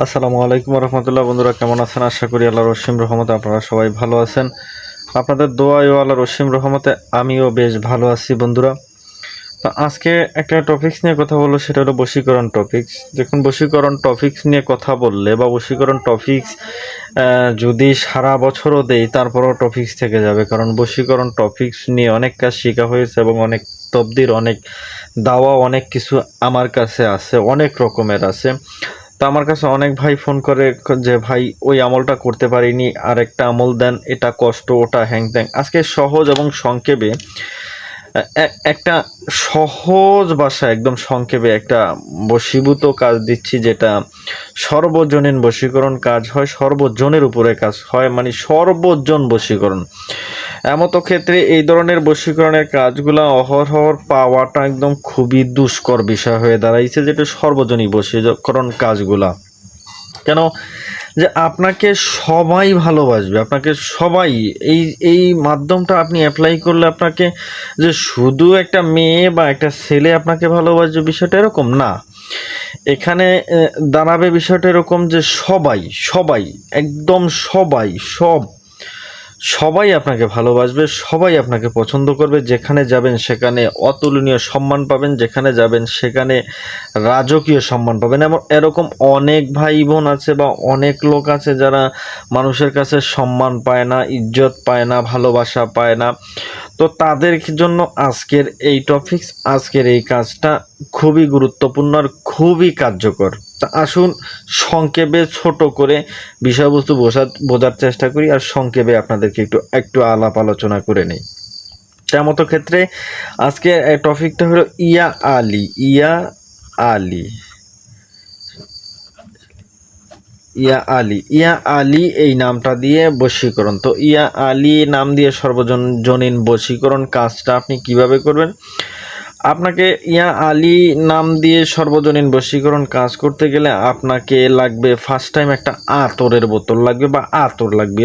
আসসালামু আলাইকুম রহমতুল্লাহ। বন্ধুরা কেমন আছেন? আশা করি আল্লাহর অসীম রহমতে আপনারা সবাই ভালো আছেন। আপনাদের দোয়া ও আল্লাহর অসীম রহমতে আমিও বেশ ভালো আছি বন্ধুরা। তো আজকে একটা টপিকস নিয়ে কথা বলবো, সেটা হলো বশীকরণ টপিকস। দেখুন, বশীকরণ টপিকস নিয়ে কথা বললে বা বশীকরণ টপিকস যদি সারা বছরও দেই তারপরও টপিকস থেকে যাবে, কারণ বশীকরণ টপিকস নিয়ে অনেক কাজ শেখা হয়েছে এবং অনেক তবদির, অনেক দাওয়া, অনেক কিছু আমার কাছে আছে, অনেক রকমের আছে। তো আমার কাছে অনেক ভাই ফোন করে যে ভাই ওই আমলটা করতে পারিনি, আর একটা আমল দেন, এটা কষ্ট, ওটা হ্যাং ত্যাং। আজকে সহজ এবং সংক্ষেপে একটা সহজ ভাষায় একদম সংক্ষেপে একটা বশীভূত কাজ দিচ্ছি, যেটা সর্বজনীন বশীকরণ কাজ হয়, সর্বজনের উপরে কাজ হয়, মানে সর্বজন বশীকরণ। এমতো ক্ষেত্রে এই ধরনের বশীকরণের কাজগুলা অহরহ পাওয়াটা একদম খুবই দুষ্কর বিষয় হয়ে দাঁড়াইছে, যেটা সর্বজনীন বশীকরণ কাজগুলা। কেন? যে আপনাকে সবাই ভালোবাসবে, আপনাকে সবাই, এই এই মাধ্যমটা আপনি অ্যাপ্লাই করলে আপনাকে যে শুধু একটা মেয়ে বা একটা ছেলে আপনাকে ভালোবাসবে, বিষয়টা এরকম না। এখানে দাঁড়াবে বিষয়টা এরকম যে সবাই সবাই একদম সবাই সবাই আপনাকে ভালোবাসবে, সবাই আপনাকে পছন্দ করবে। যেখানে যাবেন সেখানে অতুলনীয় সম্মান পাবেন, যেখানে যাবেন সেখানে রাজকীয় সম্মান পাবেন। এরকম অনেক ভাই বোন আছে বা অনেক লোক আছে যারা মানুষের কাছে সম্মান পায় না, ইজ্জত পায় না, ভালোবাসা পায় না। তো তাদের জন্য আজকের এই টপিকস, আজকের এই কাজটা খুবই গুরুত্বপূর্ণ আর খুবই কার্যকর। তা আসুন সংক্ষেপে ছোট করে বিষয়বস্তু বোঝার চেষ্টা করি, আর সংক্ষেপে আপনাদেরকে একটু আলাপ আলোচনা করে নিই। তার মতো ক্ষেত্রে আজকে টপিকটা হলো ইয়া আলী। ইয়া আলী এই নামটা দিয়ে বশীকরণ। তো ইয়া আলী নাম দিয়ে সর্বজনীন বশীকরণ কাজটা আপনি কিভাবে করবেন? আপনাকে ইয়া আলী নাম দিয়ে সর্বজনীন বশীকরণ কাজ করতে গেলে আপনাকে লাগবে ফার্স্ট টাইম একটা আতরের বোতল লাগবে বা আতর লাগবে,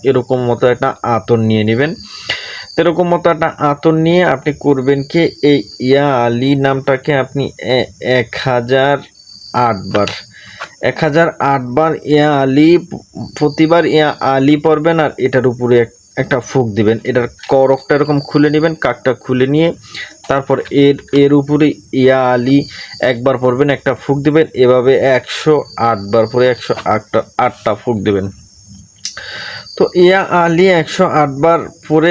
এরকম মতো একটা আতর নিয়ে নেবেন। এরকম মতো একটা আতর নিয়ে আপনি করবেন কি, এই ইয়া আলী নামটাকে আপনি 1008 বার ইয়া আলী, প্রতিবার ইয়া আলী পড়বেন, আর এটার উপরে একটা ফুঁক দিবেন। এটার করকটা এরকম খুলে নেবেন, কাকটা খুলে নিয়ে তারপর এর উপরে ইয়া আলী একবার পড়বেন, একটা ফুঁক দিবেন। এভাবে 108 বার পরে 108টা ফুঁক দিবেন। তো ইয়া আলী 108 বার পরে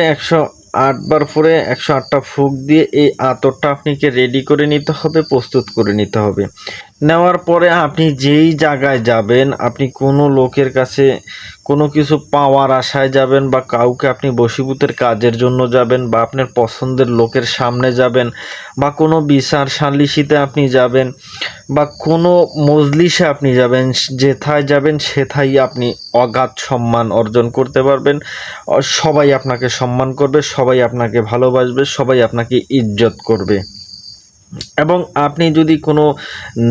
108টা ফুঁক দিয়ে এই আতরটা আপনাকে রেডি করে নিতে হবে, প্রস্তুত করে নিতে হবে। নেওয়ার পরে আপনি যেই জায়গায় যাবেন, আপনি কোনো লোকের কাছে কোনো কিছু পাওয়ার আশায় যাবেন, বা কাউকে আপনি বশীভূতের কাজের জন্য যাবেন, বা আপনার পছন্দের লোকের সামনে যাবেন, বা কোনো বিচার সালিসিতে আপনি যাবেন, বা কোনো মজলিসে আপনি যাবেন, যেথায় যাবেন সেথায় আপনি অগাধ সম্মান অর্জন করতে পারবেন। সবাই আপনাকে সম্মান করবে, সবাই আপনাকে ভালোবাসবে, সবাই আপনাকে ইজ্জত করবে। এবং আপনি যদি কোনো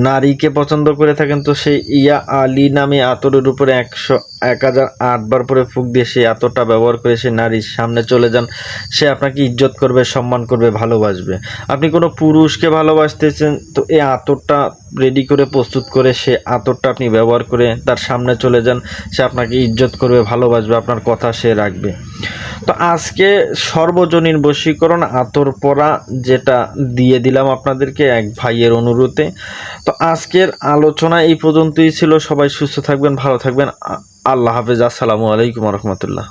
নারীকে পছন্দ করে থাকেন, তো সেই ইয়া আলী নামে আতরের উপরে 1008 বার পরে ফুঁক দিয়ে সেই আতরটা ব্যবহার করে সেই নারীর সামনে চলে যান। সে আপনাকে ইজ্জত করবে, সম্মান করবে, ভালোবাসবে। আপনি কোনো পুরুষকে ভালোবাসতেছেন, তো এই আতরটা রেডি করে প্রস্তুত করে সে আতরটা আপনি ব্যবহার করে তার সামনে চলে যান। সে আপনাকে ইজ্জত করবে, ভালোবাসবে, আপনার কথা সে রাখবে। তো আজকে সর্বজনীন বশীকরণ আতর পরা যেটা দিয়ে দিলাম আপনাদেরকে এক ভাইয়ের অনুরোধে। তো আজকের আলোচনা এই পর্যন্তই ছিল। সবাই সুস্থ থাকবেন, ভালো থাকবেন। আল্লাহ হাফেজ। আসসালামু আলাইকুম রহমতুল্লাহ।